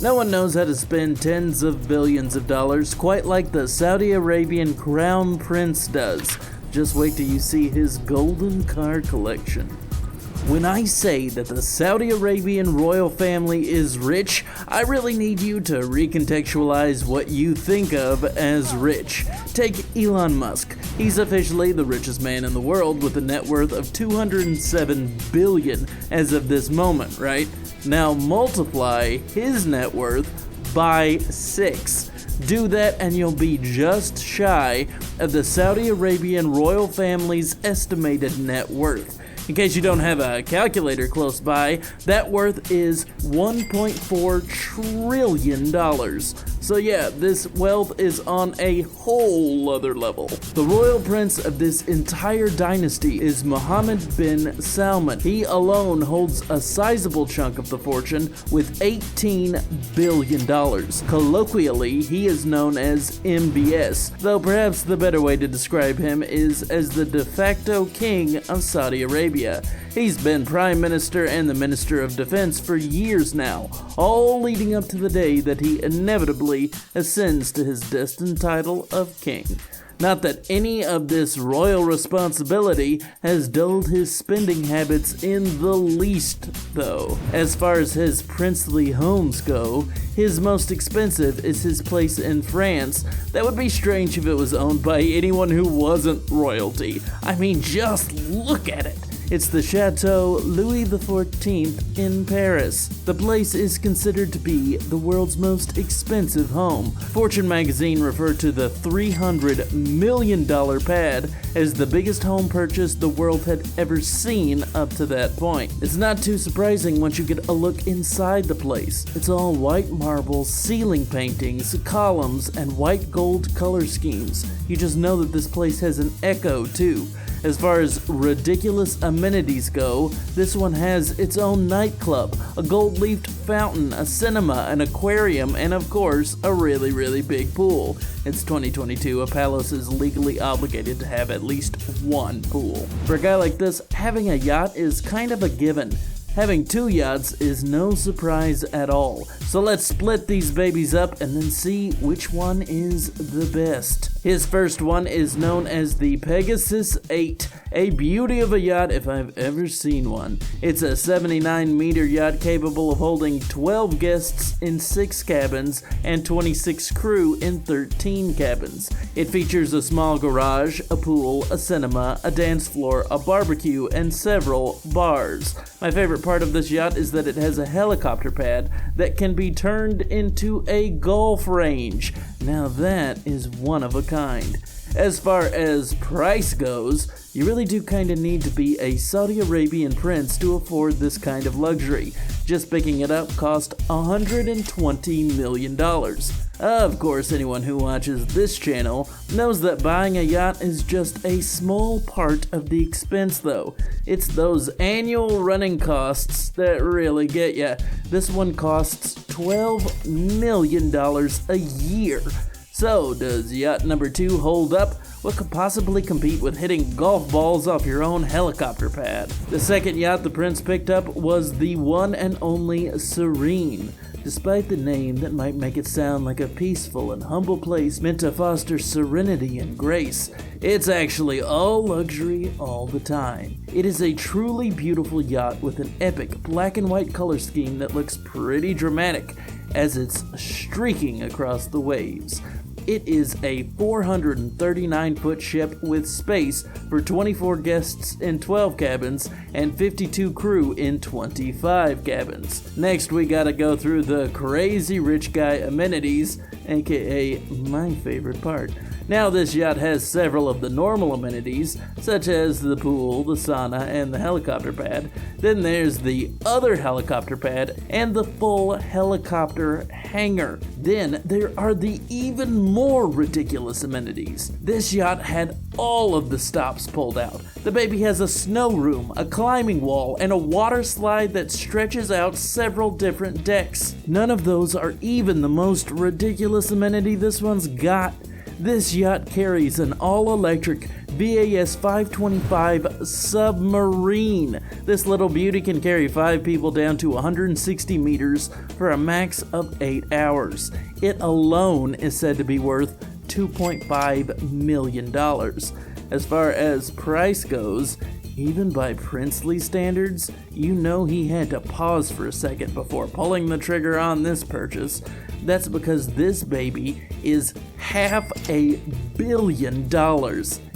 No one knows how to spend tens of billions of dollars quite like the Saudi Arabian Crown Prince does. Just wait till you see his golden car collection. When I say that the Saudi Arabian royal family is rich, I really need you to recontextualize what you think of as rich. Take Elon Musk. He's officially the richest man in the world with a net worth of $207 billion as of this moment, right? Now multiply his net worth by 6. Do that and you'll be just shy of the Saudi Arabian royal family's estimated net worth. In case you don't have a calculator close by, that worth is $1.4 trillion. So yeah, this wealth is on a whole other level. The royal prince of this entire dynasty is Mohammed bin Salman. He alone holds a sizable chunk of the fortune with $18 billion. Colloquially, he is known as MBS, though perhaps the better way to describe him is as the de facto king of Saudi Arabia. He's been Prime Minister and the Minister of Defense for years now, all leading up to the day that he inevitably ascends to his destined title of king. Not that any of this royal responsibility has dulled his spending habits in the least, though. As far as his princely homes go, his most expensive is his place in France. That would be strange if it was owned by anyone who wasn't royalty. I mean, just look at it. It's the Chateau Louis XIV in Paris. The place is considered to be the world's most expensive home. Fortune magazine referred to the $300 million pad as the biggest home purchase the world had ever seen up to that point. It's not too surprising once you get a look inside the place. It's all white marble, ceiling paintings, columns, and white gold color schemes. You just know that this place has an echo too. As far as ridiculous amenities go, this one has its own nightclub, a gold-leafed fountain, a cinema, an aquarium, and of course, a really big pool. It's 2022, a palace is legally obligated to have at least one pool. For a guy like this, having a yacht is kind of a given. Having 2 yachts is no surprise at all. So let's split these babies up and then see which one is the best. His first one is known as the Pegasus 8, a beauty of a yacht if I've ever seen one. It's a 79-meter yacht capable of holding 12 guests in 6 cabins and 26 crew in 13 cabins. It features a small garage, a pool, a cinema, a dance floor, a barbecue, and several bars. My favorite part of this yacht is that it has a helicopter pad that can be turned into a golf range. Now that is one of a kind. As far as price goes, you really do kind of need to be a Saudi Arabian prince to afford this kind of luxury. Just picking it up cost $120 million. Of course, anyone who watches this channel knows that buying a yacht is just a small part of the expense though. It's those annual running costs that really get ya. This one costs $12 million a year. So, does Yacht Number 2 hold up? What could possibly compete with hitting golf balls off your own helicopter pad? The second yacht the prince picked up was the one and only Serene. Despite the name that might make it sound like a peaceful and humble place meant to foster serenity and grace, it's actually all luxury all the time. It is a truly beautiful yacht with an epic black and white color scheme that looks pretty dramatic as it's streaking across the waves. It is a 439-foot ship with space for 24 guests in 12 cabins and 52 crew in 25 cabins. Next, we gotta go through the crazy rich guy amenities, aka my favorite part. Now, this yacht has several of the normal amenities, such as the pool, the sauna, and the helicopter pad. Then there's the other helicopter pad and the full helicopter hangar. Then there are the even more ridiculous amenities. This yacht had all of the stops pulled out. The baby has a snow room, a climbing wall, and a water slide that stretches out several different decks. None of those are even the most ridiculous amenity this one's got. This yacht carries an all-electric BAS 525 submarine. This little beauty can carry 5 people down to 160 meters for a max of 8 hours. It alone is said to be worth $2.5 million. As far as price goes, even by princely standards, you know he had to pause for a second before pulling the trigger on this purchase. That's because this baby is $500 million.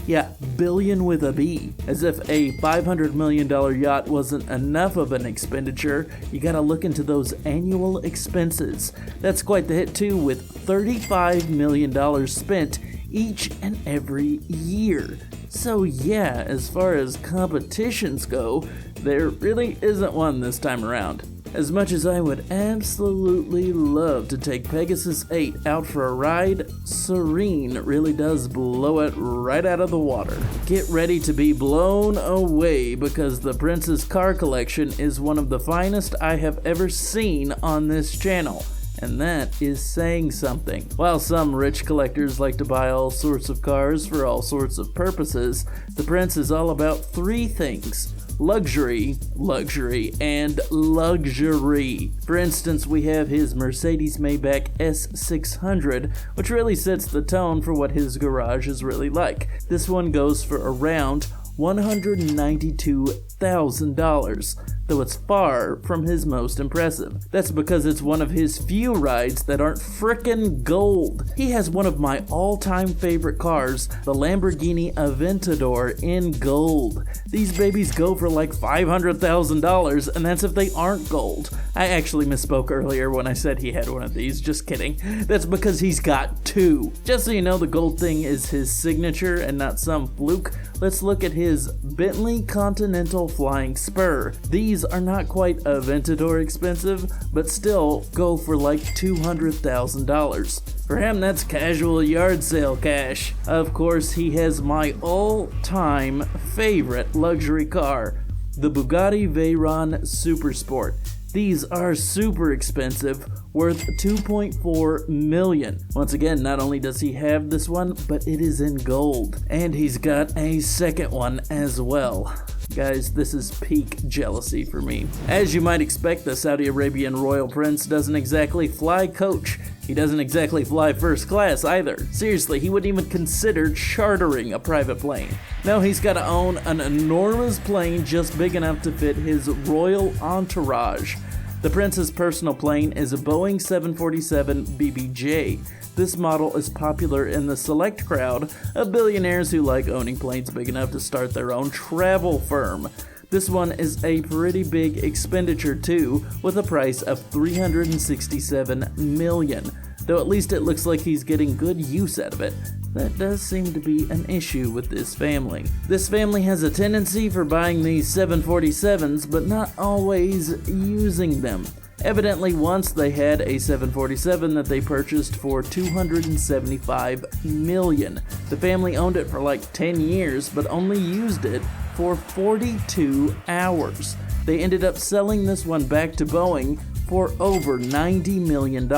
Yeah, billion with a B. As if a $500 million yacht wasn't enough of an expenditure, you gotta look into those annual expenses. That's quite the hit too, with $35 million spent each and every year. So yeah, as far as competitions go, there really isn't one this time around. As much as I would absolutely love to take Pegasus 8 out for a ride, Serene really does blow it right out of the water. Get ready to be blown away because the Prince's car collection is one of the finest I have ever seen on this channel. And that is saying something. While some rich collectors like to buy all sorts of cars for all sorts of purposes, the Prince is all about 3 things: luxury, luxury, and luxury. For instance, we have his Mercedes Maybach S600, which really sets the tone for what his garage is really like. This one goes for around $192,000, though it's far from his most impressive. That's because it's one of his few rides that aren't frickin' gold. He has one of my all-time favorite cars, the Lamborghini Aventador, in gold. These babies go for like $500,000, and that's if they aren't gold. I actually misspoke earlier when I said he had one of these, just kidding. That's because he's got 2. Just so you know, the gold thing is his signature and not some fluke, let's look at his Bentley Continental Flying Spur. These are not quite Aventador expensive, but still go for like $200,000. For him, that's casual yard sale cash. Of course, he has my all-time favorite luxury car, the Bugatti Veyron Supersport. These are super expensive, worth $2.4 million. Once again, not only does he have this one, but it is in gold. And he's got a second one as well. Guys, this is peak jealousy for me. As you might expect, the Saudi Arabian Royal Prince doesn't exactly fly coach. He doesn't exactly fly first class either. Seriously, he wouldn't even consider chartering a private plane. No, he's got to own an enormous plane just big enough to fit his royal entourage. The Prince's personal plane is a Boeing 747 BBJ. This model is popular in the select crowd of billionaires who like owning planes big enough to start their own travel firm. This one is a pretty big expenditure too, with a price of $367 million, though at least it looks like he's getting good use out of it. That does seem to be an issue with this family. This family has a tendency for buying these 747s, but not always using them. Evidently, once they had a 747 that they purchased for $275 million. The family owned it for like 10 years, but only used it for 42 hours. They ended up selling this one back to Boeing for over $90 million.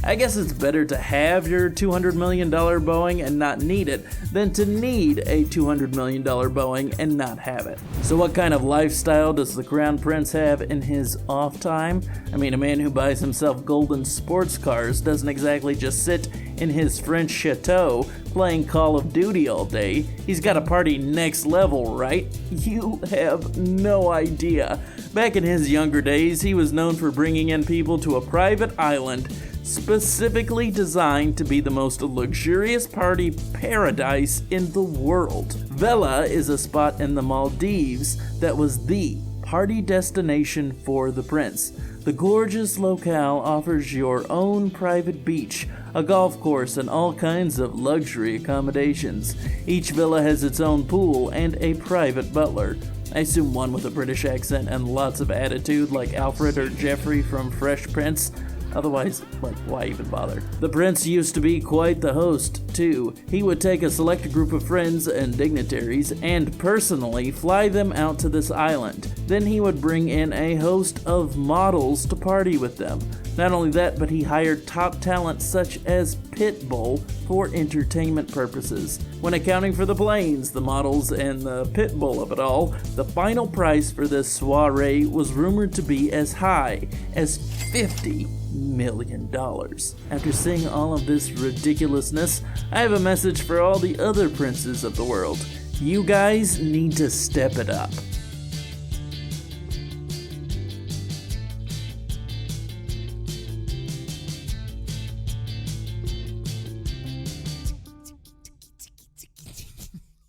I guess it's better to have your $200 million Boeing and not need it than to need a $200 million Boeing and not have it. So what kind of lifestyle does the Crown Prince have in his off time? I mean, a man who buys himself golden sports cars doesn't exactly just sit in his French chateau playing Call of Duty all day. He's got a party next level, right? You have no idea. Back in his younger days, he was known for bringing in people to a private island specifically designed to be the most luxurious party paradise in the world. Vela is a spot in the Maldives that was the party destination for the prince. The gorgeous locale offers your own private beach, a golf course, and all kinds of luxury accommodations. Each villa has its own pool and a private butler. I assume one with a British accent and lots of attitude like Alfred or Jeffrey from Fresh Prince. Otherwise, why even bother? The prince used to be quite the host, too. He would take a select group of friends and dignitaries and personally fly them out to this island. Then he would bring in a host of models to party with them. Not only that, but he hired top talent such as Pitbull for entertainment purposes. When accounting for the planes, the models, and the Pitbull of it all, the final price for this soiree was rumored to be as high as $50 million. After seeing all of this ridiculousness, I have a message for all the other princes of the world. You guys need to step it up.